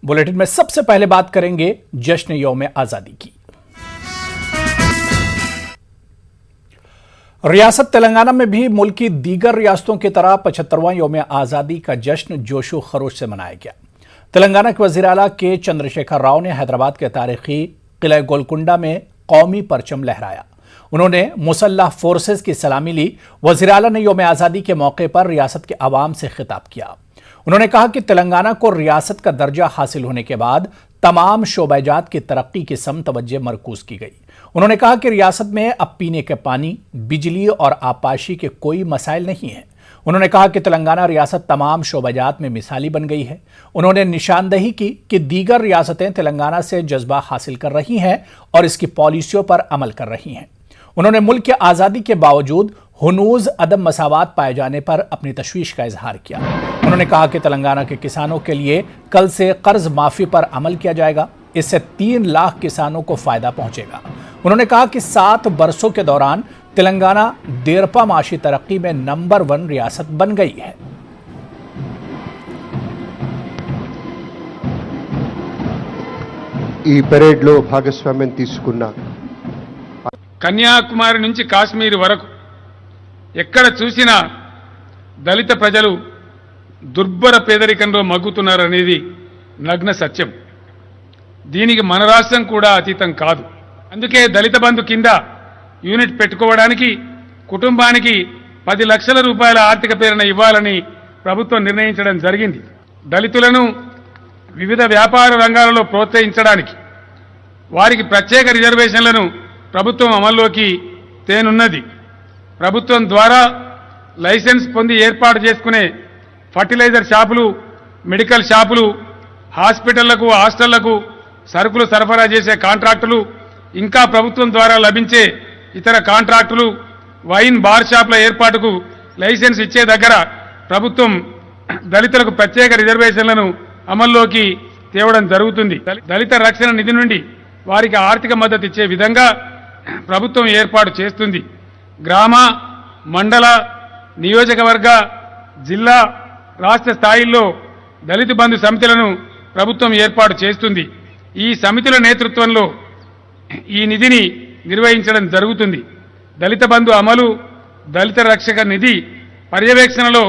Bulletin में सबसे पहले बात करेंगे जश्न यौम आजादी की। रियासत तेलंगाना में भी मुल्क की दीगर रियासतों की तरह 75वां यौम आजादी का जश्न जोशो खरोश से मनाया गया। तेलंगाना के वजीर आला के चंद्रशेखर राव ने हैदराबाद के तारीखी किला गोलकुंडा में कौमी परचम लहराया। उन्होंने मुसल्लह फोर्सेस की सलामी ली। वजीर आला ने यौम आजादी के मौके पर रियासत के अवाम से खिताब किया। उन्होंने कहा कि तेलंगाना को रियासत का दर्जा हासिल होने के बाद तमाम शोबाजात की तरक्की की सम तवज्जो मरकूज की गई। उन्होंने कहा कि रियासत में अब पीने के पानी, बिजली और आबपाशी के कोई मसाइल नहीं है। उन्होंने कहा कि तेलंगाना रियासत तमाम शोबाजात में मिसाली बन गई है। उन्होंने निशानदही की कि दीगर रियासतें तेलंगाना से जज्बा हासिल कर रही हैं और इसकी पॉलिसियों पर अमल कर रही हैं। उन्होंने मुल्क की आज़ादी के बावजूद हुनूज अदम मसावात पाए जाने पर अपनी तशवीश का इजहार किया। उन्होंने कहा कि तेलंगाना के किसानों के लिए कल से कर्ज माफी पर अमल किया जाएगा। इससे 3 लाख किसानों को फायदा पहुंचेगा। उन्होंने कहा कि 7 बरसों के दौरान तेलंगाना देरपा माशी तरक्की में नंबर 1 रियासत बन गई है। ఈ పరేడ్లో భాగస్వామ్యం తీసుకున్న కన్యాకుమారి నుంచి కాశ్మీర్ వరకు ఎక్కడ చూసినా దళిత ప్రజలు దుర్భర పేదరికంలో మగ్గుతున్నారనేది నగ్న సత్యం. దీనికి మన రాష్ట్రం కూడా అతీతం కాదు. అందుకే దళిత బంధు కింద యూనిట్ పెట్టుకోవడానికి కుటుంబానికి 10 లక్షల రూపాయల ఆర్థిక ప్రేరణ ఇవ్వాలని ప్రభుత్వం నిర్ణయించడం జరిగింది. దళితులను వివిధ వ్యాపార రంగాలలో ప్రోత్సహించడానికి వారికి ప్రత్యేక రిజర్వేషన్లను ప్రభుత్వం అమల్లోకి తేనున్నది. ప్రభుత్వం ద్వారా లైసెన్స్ పొంది ఏర్పాటు చేసుకునే ఫర్టిలైజర్ షాపులు, మెడికల్ షాపులు, హాస్పిటళ్లకు, హాస్టళ్లకు సరుకులు సరఫరా చేసే కాంట్రాక్టులు, ఇంకా ప్రభుత్వం ద్వారా లభించే ఇతర కాంట్రాక్టులు, వైన్ బార్ షాపుల ఏర్పాటుకు లైసెన్స్ ఇచ్చే దగ్గర ప్రభుత్వం దళితులకు ప్రత్యేక రిజర్వేషన్లను అమల్లోకి తేవడం జరుగుతుంది. దళిత రక్షణ నిధి నుండి వారికి ఆర్థిక మద్దతు ఇచ్చే విధంగా ప్రభుత్వం ఏర్పాటు చేస్తుంది. గ్రామ, మండల, నియోజకవర్గ, జిల్లా, రాష్ట్ర స్థాయిల్లో దళిత బంధు సమితులను ప్రభుత్వం ఏర్పాటు చేస్తుంది. ఈ సమితుల నేతృత్వంలో ఈ నిధిని నిర్వహించడం జరుగుతుంది. దళిత బంధు అమలు, దళిత రక్షక నిధి పర్యవేక్షణలో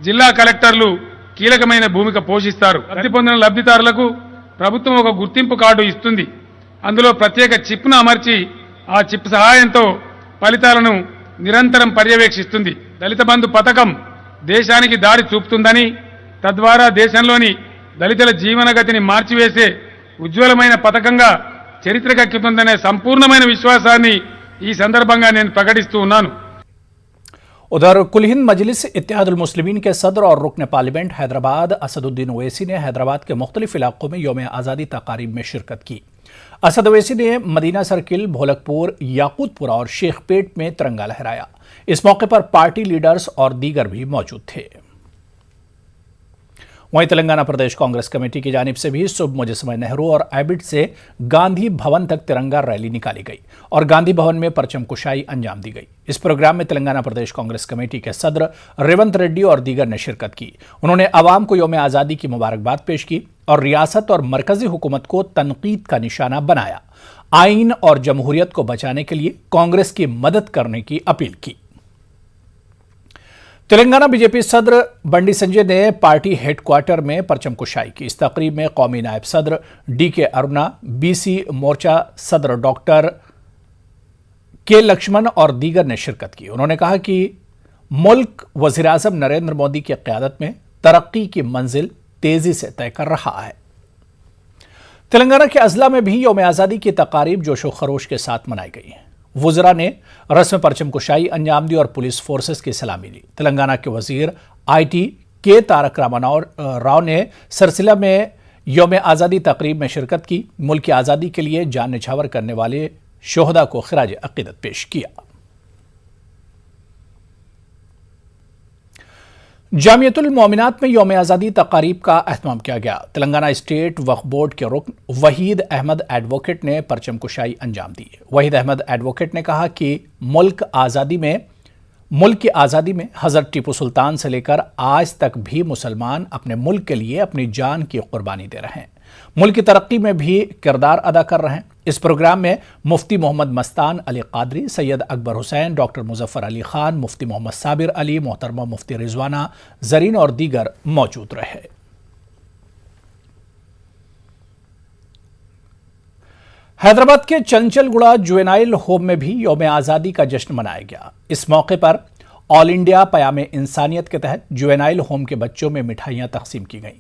జిల్లా కలెక్టర్లు కీలకమైన భూమిక పోషిస్తారు. లబ్ధి పొందిన లబ్ధిదారులకు ప్రభుత్వం ఒక గుర్తింపు కార్డు ఇస్తుంది. అందులో ప్రత్యేక చిప్ను అమర్చి ఆ చిప్ సహాయంతో ఫలితాలను నిరంతరం పర్యవేక్షిస్తుంది. దళిత బంధు పథకం దేశానికి దారి చూపుతుందని, తద్వారా దేశంలోని దళితుల జీవనగతిని మార్చివేసే ఉజ్వలమైన పథకంగా చరిత్రకెక్కుతుందనే సంపూర్ణమైన విశ్వాసాన్ని ఈ సందర్భంగా నేను ప్రకటిస్తూ ఉన్నాను. उधर कुल हिंद मजलिस इत्तेहादुल मुस्लिमीन के सदर और रुकन पार्लियामेंट हैदराबाद असदुद्दीन ओवैसी ने हैदराबाद के मुख्तलिफ इलाकों में यौम आज़ादी तकारीब में शिरकत की। असद ओवैसी ने मदीना सर्किल, भोलकपुर, याकूतपुरा और शेखपेट में तिरंगा लहराया। इस मौके पर पार्टी लीडर्स और दीगर भी मौजूद थे। वहीं तेलंगाना प्रदेश कांग्रेस कमेटी की जानिब से भी सुबह मुजस्समा नेहरू और एबिट से गांधी भवन तक तिरंगा रैली निकाली गई और गांधी भवन में परचम कुशाई अंजाम दी गई। इस प्रोग्राम में तेलंगाना प्रदेश कांग्रेस कमेटी के सदर रेवंत रेड्डी और दीगर ने शिरकत की। उन्होंने आवाम को यौम आज़ादी की मुबारकबाद पेश की और रियासत और मरकजी हुकूमत को तनकीद का निशाना बनाया। आइन और जमहूरियत को बचाने के लिए कांग्रेस की मदद करने की अपील की। तेलंगाना बीजेपी सदर बंडी संजय ने पार्टी हेडक्वार्टर में परचम कुशाई की। इस तकरीब में कौमी नायब सदर DK अरुणा, BC मोर्चा सदर डॉक्टर K लक्ष्मण और दीगर ने शिरकत की। उन्होंने कहा कि मुल्क वज़ीर आज़म नरेंद्र मोदी की क़यादत में तरक्की की मंजिल तेजी से तय कर रहा है। तेलंगाना के अजला में भी यौम आज़ादी की तकारीब जोशो खरोश के साथ मनाई गई है। वज़रा ने रस्म परचम कुशाई अंजाम दी और पुलिस फोर्सेस की सलामी ली। तेलंगाना के वजीर IT K तारक राव ने सरसिला में यौम आज़ादी तकरीब में शिरकत की। मुल्क की आज़ादी के लिए जान निछावर करने वाले शोहदा को खिराज अकीदत पेश किया। जामियतुल मोमिनात में यौम आज़ादी तकारीब का अहतमाम किया गया। तेलंगाना स्टेट वक्फ बोर्ड के रुकन वहीद अहमद एडवोकेट ने परचम कुशाई अंजाम दी। वहीद अहमद एडवोकेट ने कहा कि मुल्क आज़ादी में मुल्क की आज़ादी में हज़रत टीपू सुल्तान से लेकर आज तक भी मुसलमान अपने मुल्क के लिए अपनी जान की कुर्बानी दे रहे हैं, मुल्क की तरक्की में भी किरदार अदा कर रहे हैं। इस प्रोग्राम में मुफ्ती मोहम्मद मस्तान अली कादरी, सैयद अकबर हुसैन, डॉक्टर मुजफ्फर अली खान, मुफ्ती मोहम्मद साबिर अली, मोहतरमा मुफ्ती रिजवाना जरीन और दीगर मौजूद रहे। हैदराबाद के चंचलगुड़ा जुवेनाइल होम में भी यौम आज़ादी का जश्न मनाया गया। इस मौके पर ऑल इंडिया पयाम इंसानियत के तहत जुवेनाइल होम के बच्चों में मिठाइयां तकसीम की गईं।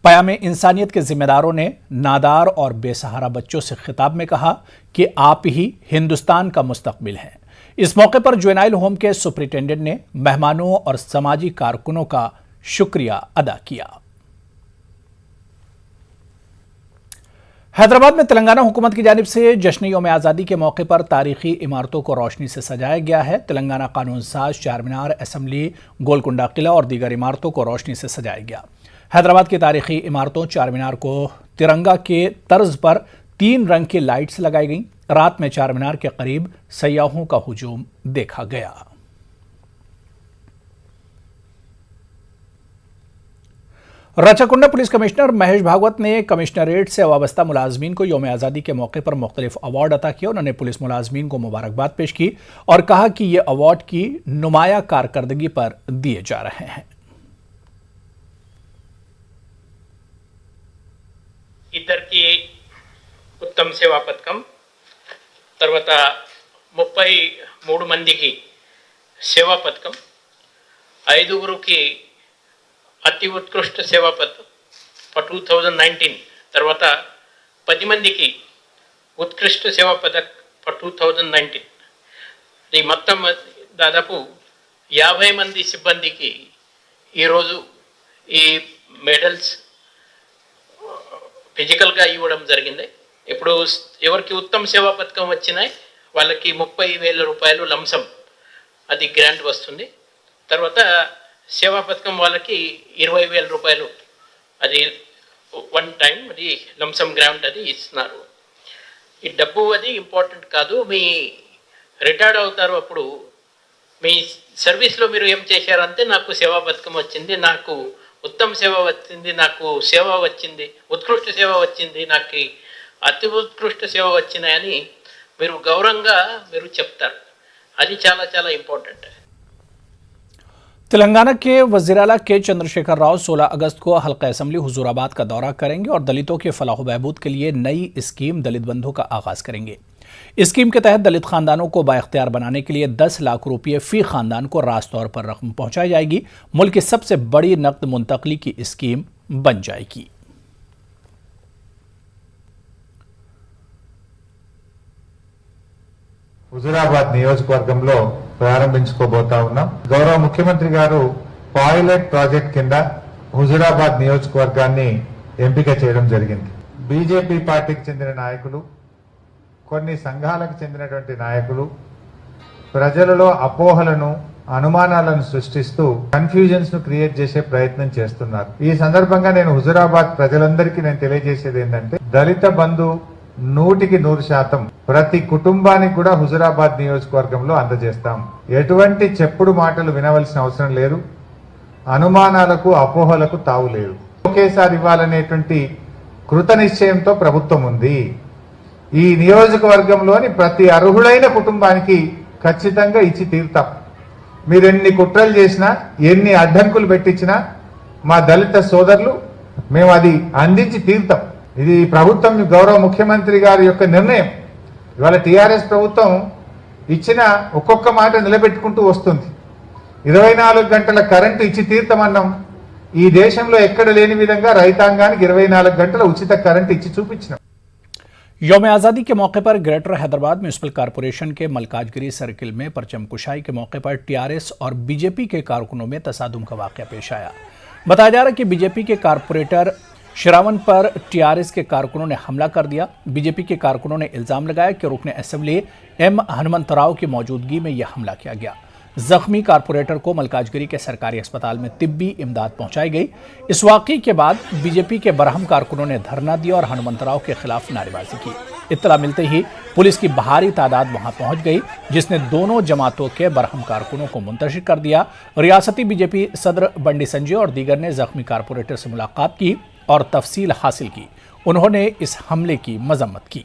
पयाम इंसानियत के जिम्मेदारों ने नादार और बेसहारा बच्चों से खिताब में कहा कि आप ही हिंदुस्तान का मुस्तकबिल हैं। इस मौके पर जुवेनाइल होम के सुपरिटेंडेंट ने मेहमानों और समाजी कारकुनों का शुक्रिया अदा किया। हैदराबाद में तेलंगाना हुकूमत की जानिब से जश्न यौम आज़ादी के मौके पर तारीखी इमारतों को रोशनी से सजाया गया है। तेलंगाना कानून साज, चार मीनार, असेंबली, गोलकुंडा किला और दीगर इमारतों को रोशनी से सजाया गया। हैदराबाद की तारीखी इमारतों चार मीनार को तिरंगा के तर्ज पर 3 रंग की लाइट्स लगाई गईं। रात में चार मीनार के करीब सयाहों का हुजूम देखा गया। रचाकुंडा पुलिस कमिश्नर महेश भागवत ने कमिश्नरेट से वाबस्ता मुलाजमीन को यौम आज़ादी के मौके पर मुख्तलिफ अवार्ड अता किए। उन्होंने पुलिस मुलाजमीन को मुबारकबाद पेश की और कहा कि ये अवार्ड की नुमाया कारकर्दगी पर दिए जा रहे हैं। ఇద్దరికి ఉత్తమ సేవా పథకం, తర్వాత 33 మందికి సేవా పథకం, 5గురికి అతి ఉత్కృష్ట సేవా పథకం ఫర్ 2019, తర్వాత 10 మందికి ఉత్కృష్ట సేవా పథకం ఫర్ 2019. ఈ మొత్తం దాదాపు 50 మంది సిబ్బందికి ఈరోజు ఈ మెడల్స్ ఫిజికల్గా ఇవ్వడం జరిగింది. ఇప్పుడు ఎవరికి ఉత్తమ సేవా పథకం వచ్చినాయి వాళ్ళకి 30,000 రూపాయలు లంసం అది గ్రాంట్ వస్తుంది. తర్వాత సేవా పథకం వాళ్ళకి 20,000 రూపాయలు అది వన్ టైం అది లంసం గ్రాంట్ అది ఇస్తున్నారు. ఈ డబ్బు అది ఇంపార్టెంట్ కాదు, మీ రిటైర్డ్ అవుతారు అప్పుడు మీ సర్వీస్లో మీరు ఏం చేశారంటే నాకు సేవా పథకం వచ్చింది, నాకు ఉత్తమ సేవ వచ్చింది, నాకు సేవ వచ్చింది, ఉత్కృష్ట సేవ వచ్చింది, నాకు అతి ఉత్కృష్ట సేవ వచ్చినాయని మీరు గౌరవంగా మీరు చెప్తారు. అది చాలా చాలా ఇంపార్టెంట్. तेलंगाना के वज़ीर आला के चंद्रशेखर राव 16 अगस्त को हल्का असेंबली हुजूराबाद का दौरा करेंगे और दलितों के फलाह बहबूद के लिए नई स्कीम दलित बंधु का आगाज करेंगे। इस स्कीम के तहत दलित खानदानों को बाइख्तियार बनाने के लिए 10 लाख रुपये फी खानदान को रास तौर पर रकम पहुंचाई जाएगी। मुल्क की सबसे बड़ी नकद मुंतकली की स्कीम बन जाएगी। హుజూరాబాద్ నియోజకవర్గంలో ప్రారంభించుకోబోతా ఉన్నాం. గౌరవ ముఖ్యమంత్రి గారు పైలట్ ప్రాజెక్ట్ కింద హుజూరాబాద్ నియోజకవర్గాన్ని ఎంపిక చేయడం జరిగింది. బీజేపీ పార్టీకి చెందిన నాయకులు, కొన్ని సంఘాలకు చెందినటువంటి నాయకులు ప్రజలలో అపోహలను, అనుమానాలను సృష్టిస్తూ కన్ఫ్యూజన్స్ ను క్రియేట్ చేసే ప్రయత్నం చేస్తున్నారు. ఈ సందర్భంగా నేను హుజూరాబాద్ ప్రజలందరికీ నేను తెలియజేసేది ఏంటంటే, దళిత బంధు 100% ప్రతి కుటుంబానికి కూడా హుజూరాబాద్ నియోజకవర్గంలో అందజేస్తాం. ఎటువంటి చెప్పుడు మాటలు వినవలసిన అవసరం లేదు, అనుమానాలకు, అపోహలకు తావు లేదు. ఒకేసారి ఇవ్వాలనేటువంటి కృత నిశ్చయంతో ప్రభుత్వం ఉంది. ఈ నియోజకవర్గంలోని ప్రతి అర్హులైన కుటుంబానికి ఖచ్చితంగా ఇచ్చి తీరుతాం. మీరు ఎన్ని కుట్రలు చేసినా, ఎన్ని అడ్డంకులు పెట్టించినా మా దళిత సోదరులు మేము అది అందించి తీరుతాం. ఇది ప్రభుత్వం, గౌరవ ముఖ్యమంత్రి గారి యొక్క నిర్ణయం. ఇవాళ టీఆర్ఎస్ ప్రభుత్వం ఇచ్చిన ఒక్కొక్క మాట నిలబెట్టుకుంటూ వస్తుంది. 24 గంటల కరెంటు ఇచ్చి తీర్థమన్నాం. ఈ దేశంలో ఎక్కడ లేని విధంగా రైతాంగానికి 24 గంటల ఉచిత కరెంటు ఇచ్చి చూపించినాం. यौम आज़ादी के मौके पर ग्रेटर हैदराबाद म्यूनिसिपल कॉरपोरेशन के मलकाजगिरी सर्किल में परचम कुशाई के मौके पर टीआरएस और बीजेपी के कारकुनों में तसादुम का वाकया पेश आया। बताया जा रहा है कि बीजेपी के कारपोरेटर श्रावण पर टीआरएस के कारकुनों ने हमला कर दिया। बीजेपी के कारकुनों ने इल्जाम लगाया कि रुकने असेंबली एम हनुमंतराव की मौजूदगी में यह हमला किया गया। जख्मी कारपोरेटर को मलकाजगिरी के सरकारी अस्पताल में तिब्बी इमदाद पहुंचाई गई। इस वाकये के बाद बीजेपी के बरहम कारकुनों ने धरना दिया और हनुमंतराव के खिलाफ नारेबाजी की। इत्तला मिलते ही पुलिस की भारी तादाद वहां पहुंच गई, जिसने दोनों जमातों के बरहम कारकुनों को मुंतशिर कर दिया। रियासती बीजेपी सदर बंडी संजय और दीगर ने जख्मी कारपोरेटर से मुलाकात की और तफसील हासिल की। उन्होंने इस हमले की मजम्मत की।